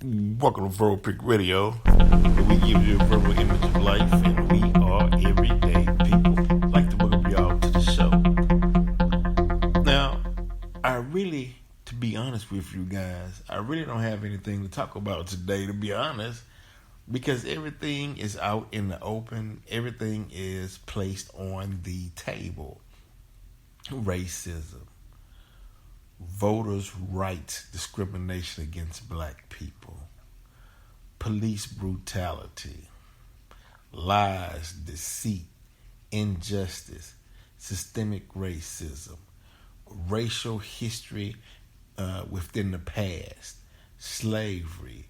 Welcome to Verbal Pick Radio, where we give you a verbal image of life, and we are everyday people. I'd like to welcome y'all to the show. Now, to be honest with you guys, I really don't have anything to talk about today, to be honest, because everything is out in the open. Everything is placed on the table. Racism, voters' rights, discrimination against black people, police brutality, lies, deceit, injustice, systemic racism, racial history within the past, slavery,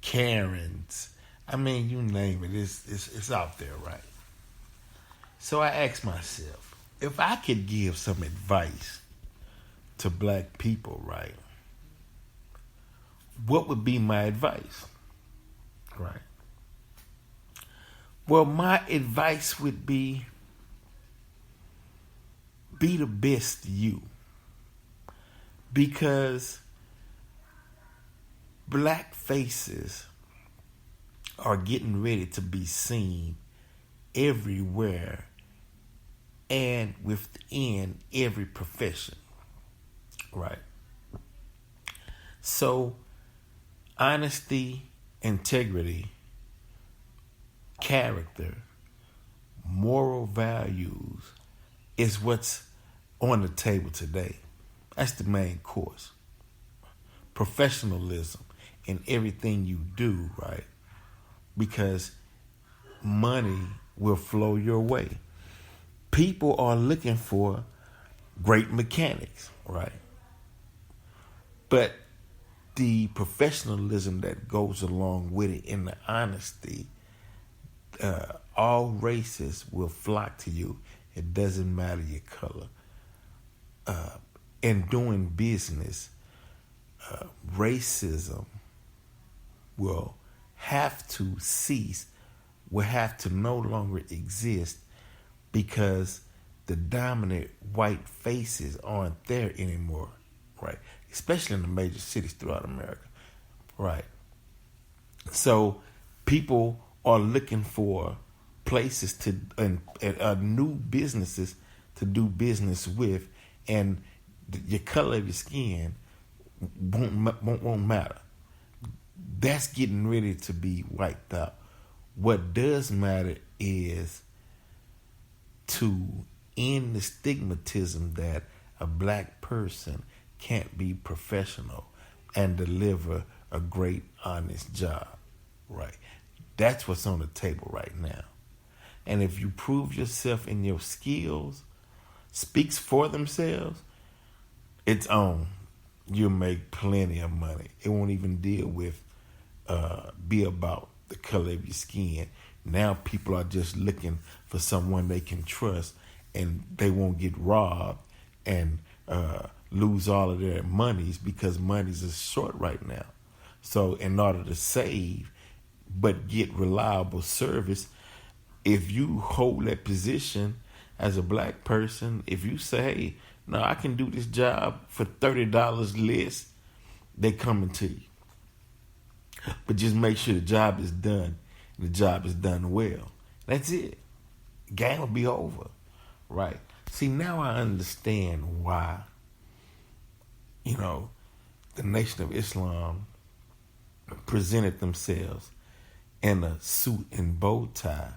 Karens. I mean, you name it, it's out there, right? So I asked myself, if I could give some advice to black people, right, what would be my advice? Right. Well, my advice would be the best you. Because black faces are getting ready to be seen everywhere and within every profession. Right. So, honesty, integrity, character, moral values is what's on the table today. That's the main course. Professionalism in everything you do, right? Because money will flow your way. People are looking for great mechanics, right? But the professionalism that goes along with it and the honesty, all races will flock to you. It doesn't matter your color. In doing business, racism will have to cease, will have to no longer exist because the dominant white faces aren't there anymore, right? Especially in the major cities throughout America, right? So people are looking for places to new businesses to do business with, and your color of your skin won't matter. That's getting ready to be wiped out. What does matter is to end the stigmatism that a black person can't be professional and deliver a great, honest job, right? That's what's on the table right now. And if you prove yourself and your skills speaks for themselves, it's on. You'll make plenty of money. It won't even deal with, be about the color of your skin. Now people are just looking for someone they can trust, and they won't get robbed and lose all of their monies, because monies is short right now. So in order to save but get reliable service, if you hold that position as a black person, if you say, hey, no, I can do this job for $30 less, they coming to you. But just make sure the job is done. The job is done well. That's it. Game will be over. Right. See, now I understand why, the Nation of Islam presented themselves in a suit and bow tie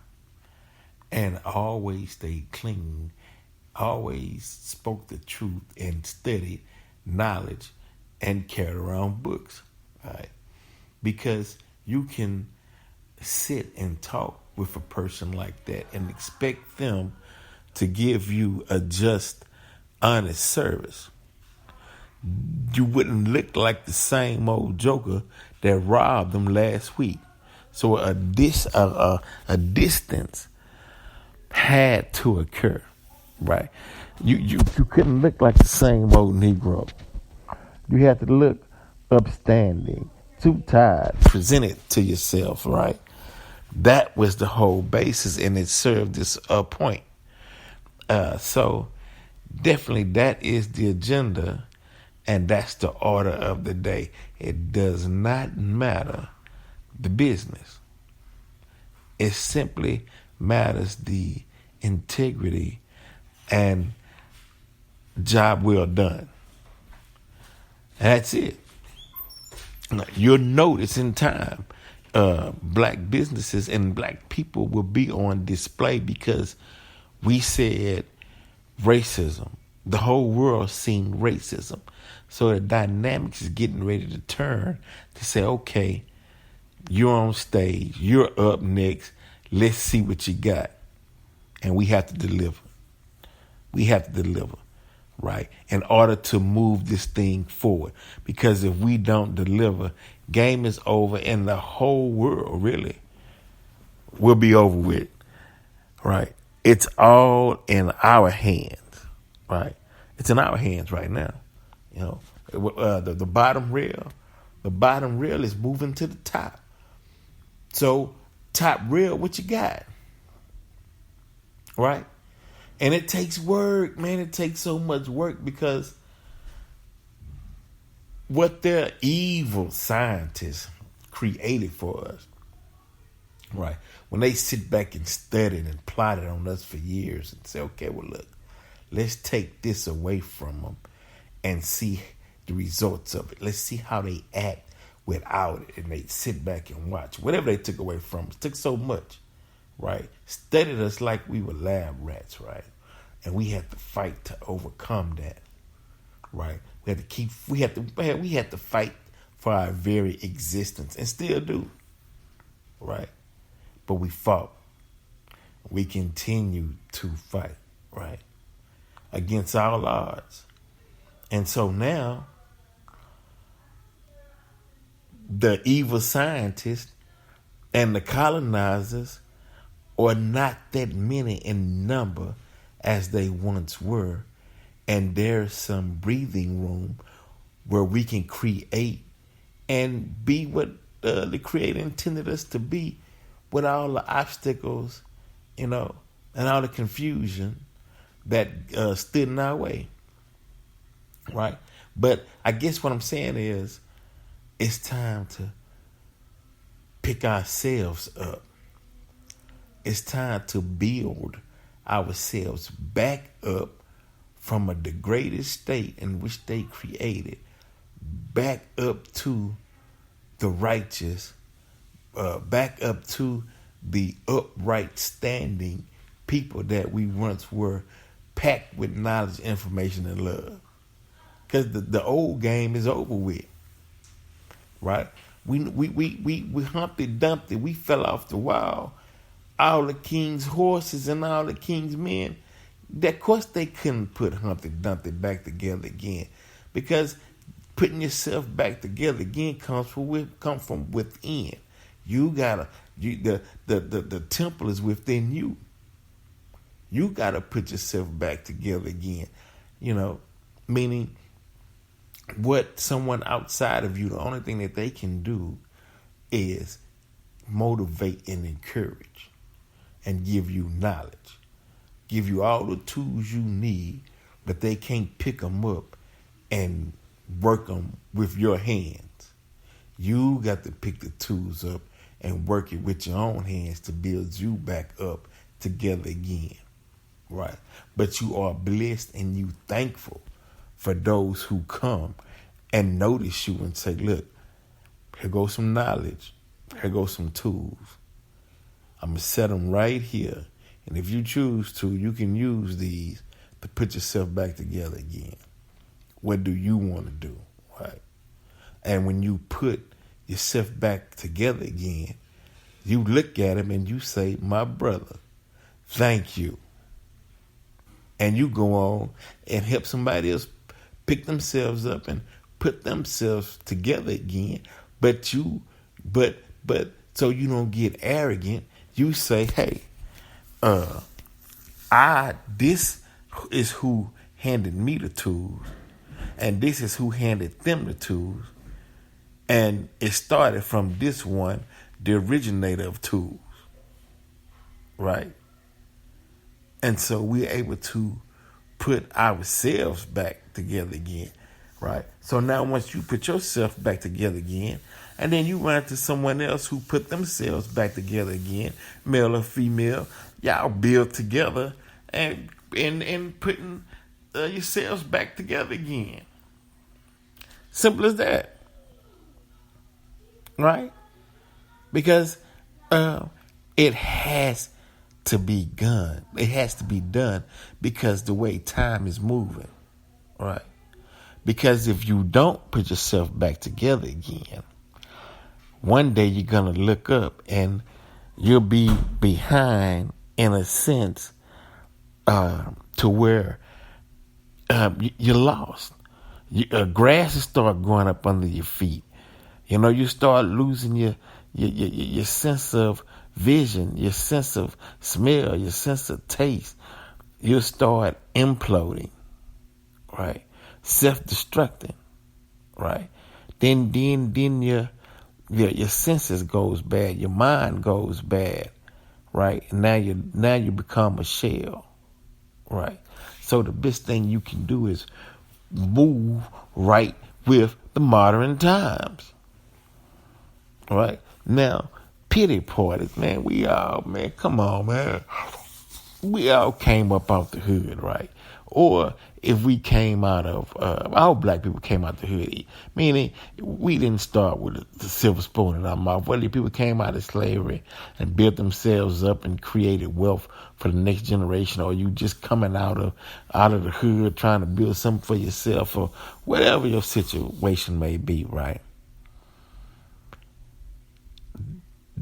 and always stayed clean, always spoke the truth and studied knowledge and carried around books, right? Because you can sit and talk with a person like that and expect them to give you a just, honest service. You wouldn't look like the same old joker that robbed them last week. So a distance had to occur, right? You couldn't look like the same old Negro. You had to look upstanding, suit-tied, present it to yourself, right? That was the whole basis, and it served this point. So definitely that is the agenda, And that's the order of the day. It does not matter the business. It simply matters the integrity and job well done. And that's it. You'll notice in time, black businesses and black people will be on display because we said racism. The whole world seen racism. So the dynamics is getting ready to turn to say, okay, you're on stage, you're up next, let's see what you got. And we have to deliver. We have to deliver, right, in order to move this thing forward. Because if we don't deliver, game is over and the whole world really will be over with, right? It's all in our hands, right? It's in our hands right now. You know, the bottom rail is moving to the top. So top rail, what you got, right? And it takes work, man. It takes so much work because what their evil scientists created for us, right? When they sit back and study and plot it on us for years and say, okay, well, look, let's take this away from them and see the results of it. Let's see how they act without it. And they sit back and watch. Whatever they took away from us, took so much, right? Studied us like we were lab rats, right? And we had to fight to overcome that, right? We had to fight for our very existence and still do, right? But we fought. We continue to fight, right? Against all odds. And so now, the evil scientists and the colonizers are not that many in number as they once were. And there's some breathing room where we can create and be what the Creator intended us to be with all the obstacles, you know, and all the confusion that stood in our way, right? But I guess what I'm saying is it's time to pick ourselves up. It's time to build ourselves back up from a degraded state in which they created, back up to the righteous, back up to the upright standing people that we once were, packed with knowledge, information, and love. Because the old game is over with, right? We Humpty Dumpty, we fell off the wall. All the king's horses and all the king's men, of course they couldn't put Humpty Dumpty back together again, because putting yourself back together again comes from within. The temple is within you. You gotta put yourself back together again. You know, meaning what someone outside of you, the only thing that they can do is motivate and encourage and give you knowledge, give you all the tools you need, but they can't pick them up and work them with your hands. You got to pick the tools up and work it with your own hands to build you back up together again, right? But you are blessed and you thankful for those who come and notice you and say, look, here goes some knowledge, here goes some tools. I'm going to set them right here. And if you choose to, you can use these to put yourself back together again. What do you want to do, right? And when you put yourself back together again, you look at him and you say, my brother, thank you. And you go on and help somebody else pick themselves up and put themselves together again. But so you don't get arrogant, you say, hey, this is who handed me the tools, and this is who handed them the tools, and it started from this one, the originator of tools, right? And so we're able to put ourselves back together again, right? So now once you put yourself back together again, and then you run into someone else who put themselves back together again, male or female, y'all build together and putting yourselves back together again. Simple as that, right? Because it has to be done. It has to be done because the way time is moving, right? Because if you don't put yourself back together again, one day you're going to look up and you'll be behind in a sense to where you're lost. Grass will start growing up under your feet. You know, you start losing your sense of vision, your sense of smell, your sense of taste. You'll start imploding, right? Self-destructing, right? Then your senses goes bad, your mind goes bad, right? And now you become a shell, right? So the best thing you can do is move right with the modern times, right? Now, pity parties, man. Come on, man. We all came up out the hood, right? Or if we came out of, all black people came out the hood, meaning we didn't start with the silver spoon in our mouth. Whether people came out of slavery and built themselves up and created wealth for the next generation, or you just coming out of the hood trying to build something for yourself, or whatever your situation may be, right?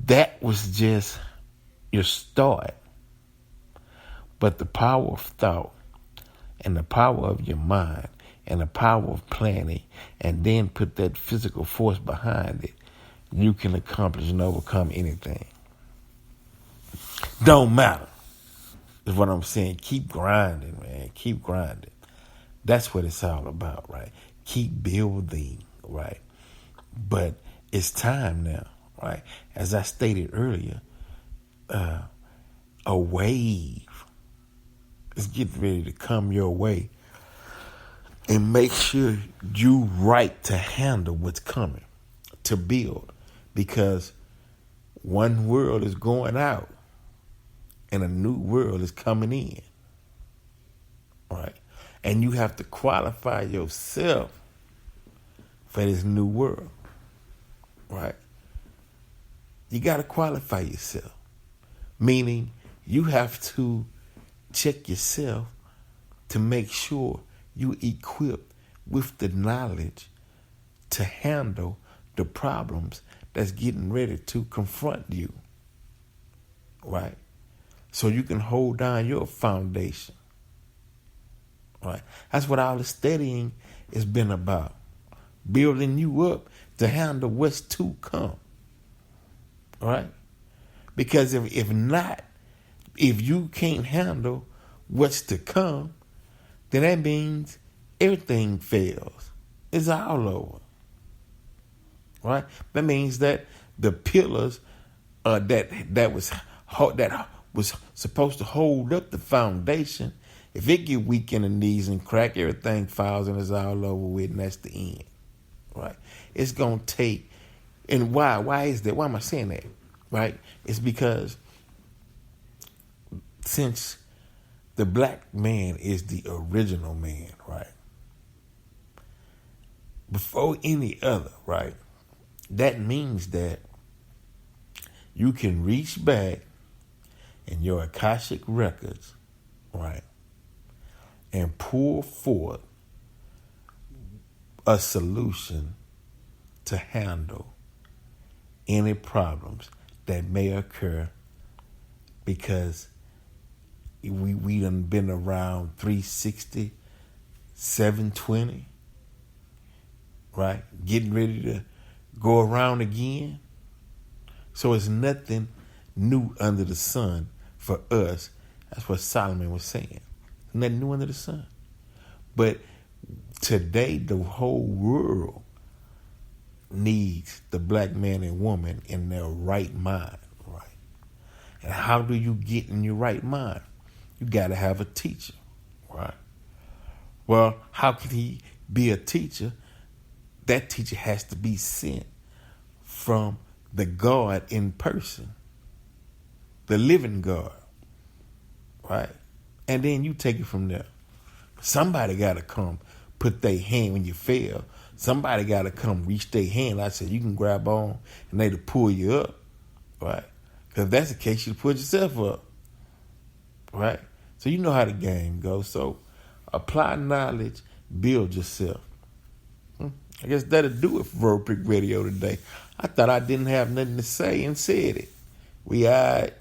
That was just your start. But the power of thought and the power of your mind and the power of planning, and then put that physical force behind it, you can accomplish and overcome anything. Don't matter, is what I'm saying. Keep grinding, man. Keep grinding. That's what it's all about, right? Keep building, right? But it's time now, right? As I stated earlier, a wave is getting ready to come your way, and make sure you right to handle what's coming, to build, because one world is going out and a new world is coming in, right? And you have to qualify yourself for this new world, right? You got to qualify yourself, meaning you have to check yourself to make sure you equipped with the knowledge to handle the problems that's getting ready to confront you, right? So you can hold down your foundation, right? That's what all the studying has been about, building you up to handle what's to come, right? Because if not, if you can't handle what's to come, then that means everything fails. It's all over, right? That means that the pillars that was supposed to hold up the foundation, if it get weak in the knees and crack, everything falls and it's all over with, and that's the end, right? It's gonna take, and why is that? Why am I saying that, right? It's because since the black man is the original man, right? Before any other, right? That means that you can reach back in your Akashic records, right? And pull forth a solution to handle any problems that may occur, because we done been around 360, 720, right? Getting ready to go around again. So it's nothing new under the sun for us. That's what Solomon was saying. Nothing new under the sun. But today, the whole world needs the black man and woman in their right mind, right? And how do you get in your right mind? You got to have a teacher, right? Well, how can he be a teacher, that teacher has to be sent from the God in person, the living God, right? And then you take it from there. Somebody got to come put their hand when you fail. Somebody got to come reach their hand. Like I said, you can grab on and they to pull you up, right? Because if that's the case, you put yourself up, right? So you know how the game goes. So apply knowledge, build yourself. I guess that'll do it for Road Pick Radio today. I thought I didn't have nothing to say and said it. We all right.